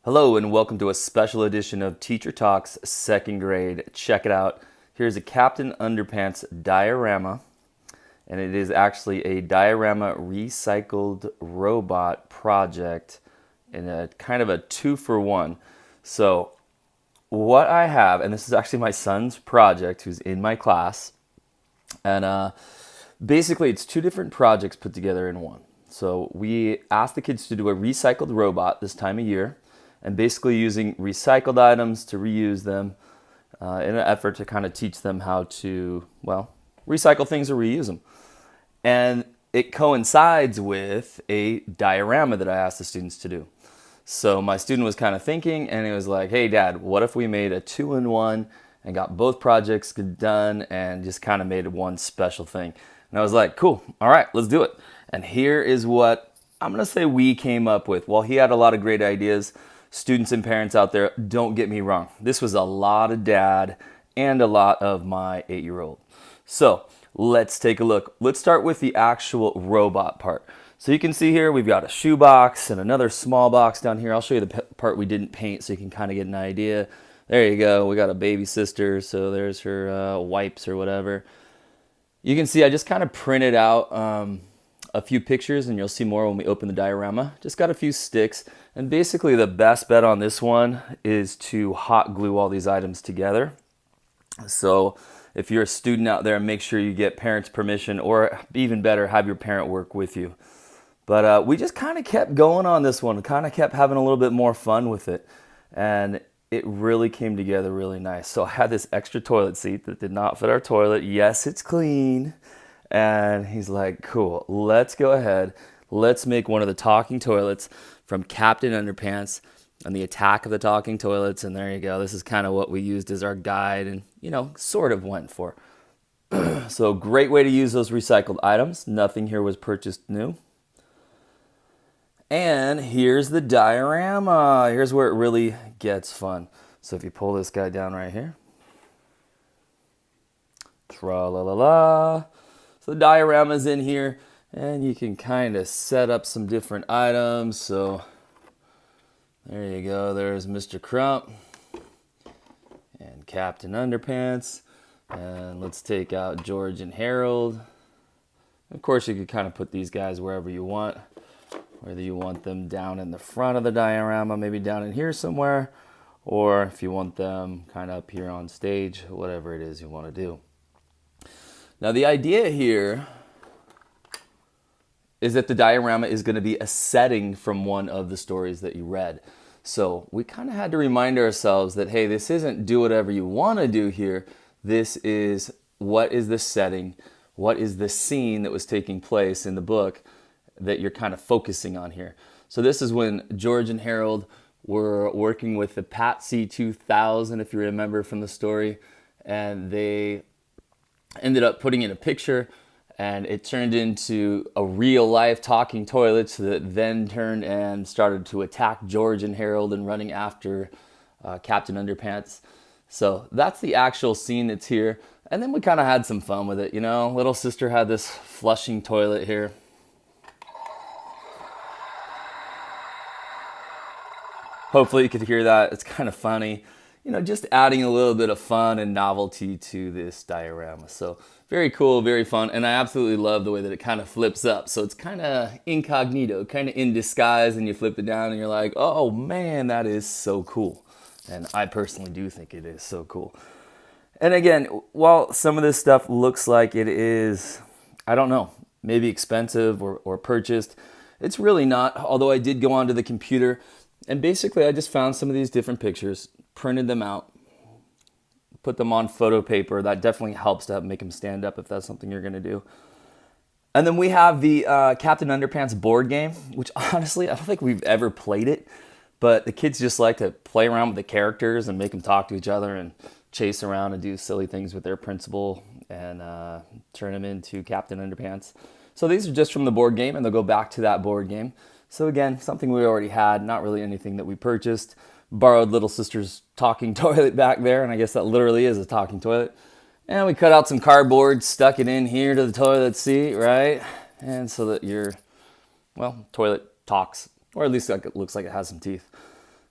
Hello and welcome to a special edition of Teacher Talks second grade. Check it out. Here's a Captain Underpants diorama, and it is actually a diorama recycled robot project in a kind of a 2-for-1. So what I have, and this is actually my son's project who's in my class, and basically it's two different projects put together in one. So we asked the kids to do a recycled robot this time of year, and basically using recycled items to reuse them in an effort to kind of teach them how to, well, recycle things or reuse them. And it coincides with a diorama that I asked the students to do. So my student was kind of thinking, and he was like, hey, Dad, what if we made a 2-in-1 and got both projects done and just kind of made one special thing? And I was like, cool, all right, let's do it. And here is what I'm going to say we came up with. Well, he had a lot of great ideas. Students and parents out there, don't get me wrong. This was a lot of Dad and a lot of my 8-year-old. So let's take a look. Let's start with the actual robot part. So you can see here we've got a shoe box and another small box down here. I'll show you the part we didn't paint so you can kind of get an idea. There you go. We got a baby sister, so there's her wipes or whatever. You can see I just kind of printed out a few pictures, and you'll see more when we open the diorama. Just got a few sticks, and basically the best bet on this one is to hot glue all these items together. So if you're a student out there, make sure you get parents' permission, or even better, have your parent work with you. But we just kind of kept going on this one, kind of kept having a little bit more fun with it, and it really came together really nice. So I had this extra toilet seat that did not fit our toilet. Yes, it's clean. And he's like, cool, let's go ahead. Let's make one of the talking toilets from Captain Underpants and the Attack of the Talking Toilets. And there you go. This is kind of what we used as our guide and, sort of went for. So great way to use those recycled items. Nothing here was purchased new. And here's the diorama. Here's where it really gets fun. So if you pull this guy down right here. Tra-la-la-la. So the diorama's in here, and you can kind of set up some different items. So there you go. There's Mr. Crump and Captain Underpants. And let's take out George and Harold. Of course, you could kind of put these guys wherever you want. Whether you want them down in the front of the diorama, maybe down in here somewhere, or if you want them kind of up here on stage, whatever it is you want to do. Now the idea here is that the diorama is going to be a setting from one of the stories that you read. So we kind of had to remind ourselves that, hey, this isn't do whatever you want to do here. This is what is the setting, what is the scene that was taking place in the book that you're kind of focusing on here. So this is when George and Harold were working with the Patsy 2000, if you remember from the story, and they ended up putting in a picture, and it turned into a real-life talking toilet that then turned and started to attack George and Harold and running after Captain Underpants. So that's the actual scene that's here. And then we kind of had some fun with it, Little sister had this flushing toilet here. Hopefully you could hear that. It's kind of funny. Just adding a little bit of fun and novelty to this diorama. So very cool, very fun. And I absolutely love the way that it kind of flips up. So it's kind of incognito, kind of in disguise, and you flip it down and you're like, oh man, that is so cool. And I personally do think it is so cool. And again, while some of this stuff looks like it is, I don't know, maybe expensive or purchased, it's really not. Although I did go onto the computer, and basically I just found some of these different pictures, printed them out, put them on photo paper. That definitely helps to make them stand up if that's something you're going to do. And then we have the Captain Underpants board game, which honestly, I don't think we've ever played it, but the kids just like to play around with the characters and make them talk to each other and chase around and do silly things with their principal and turn them into Captain Underpants. So these are just from the board game, and they'll go back to that board game. So again, something we already had, not really anything that we purchased. Borrowed little sister's talking toilet back there, and I guess that literally is a talking toilet. And we cut out some cardboard, stuck it in here to the toilet seat, right? And so that your, toilet talks, or at least it looks like it has some teeth.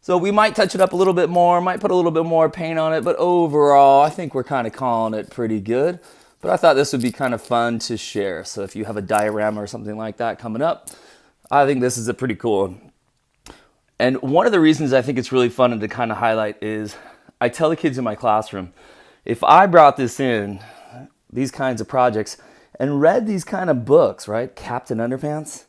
So we might touch it up a little bit more, might put a little bit more paint on it, but overall, I think we're kind of calling it pretty good. But I thought this would be kind of fun to share. So if you have a diorama or something like that coming up, I think this is a pretty cool one. And one of the reasons I think it's really fun to kind of highlight is I tell the kids in my classroom, if I brought this in, these kinds of projects, and read these kind of books, right? Captain Underpants.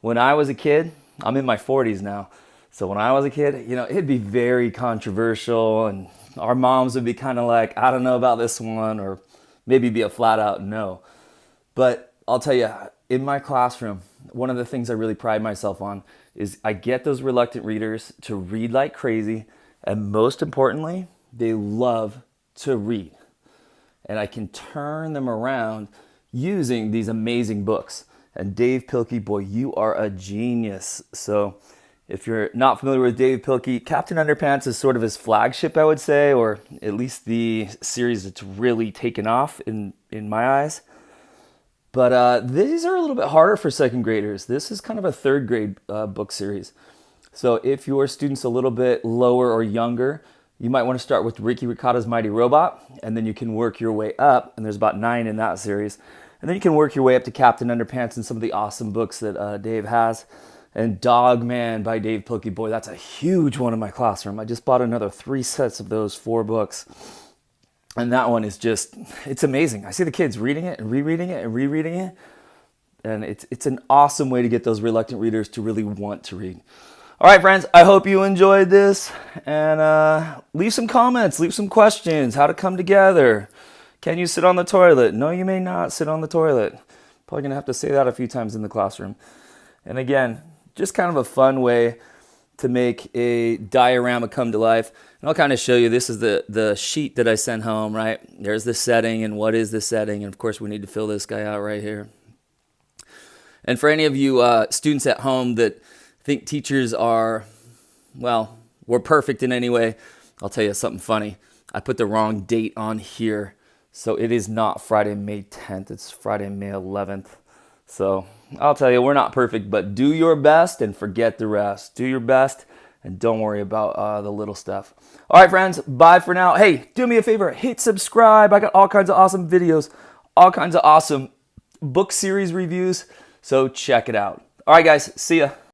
When I was a kid, I'm in my 40s now. So when I was a kid, it'd be very controversial, and our moms would be kind of like, I don't know about this one, or maybe be a flat out no. But I'll tell you, in my classroom, one of the things I really pride myself on is I get those reluctant readers to read like crazy, and most importantly, they love to read. And I can turn them around using these amazing books. And Dave Pilkey, boy, you are a genius. So if you're not familiar with Dave Pilkey, Captain Underpants is sort of his flagship, I would say, or at least the series that's really taken off in my eyes. But these are a little bit harder for second graders. This is kind of a third grade book series. So if your student's a little bit lower or younger, you might want to start with Ricky Ricotta's Mighty Robot, and then you can work your way up, and there's about 9 in that series. And then you can work your way up to Captain Underpants and some of the awesome books that Dave has. And Dog Man by Dave Pilkey, boy, that's a huge one in my classroom. I just bought another 3 sets of those 4 books. And that one is just, it's amazing. I see the kids reading it and rereading it and rereading it. And it's an awesome way to get those reluctant readers to really want to read. All right, friends, I hope you enjoyed this. And leave some comments, leave some questions, how to come together. Can you sit on the toilet? No, you may not sit on the toilet. Probably going to have to say that a few times in the classroom. And again, just kind of a fun way to make a diorama come to life. And I'll kind of show you, this is the sheet that I sent home, right? There's the setting, and what is the setting? And of course, we need to fill this guy out right here. And for any of you students at home that think teachers are, well, we're perfect in any way, I'll tell you something funny. I put the wrong date on here. So it is not Friday, May 10th. It's Friday, May 11th. So I'll tell you, we're not perfect, but do your best and forget the rest. Do your best and don't worry about the little stuff. All right, friends, bye for now. Hey, do me a favor, hit subscribe. I got all kinds of awesome videos, all kinds of awesome book series reviews. So check it out. All right, guys, see ya.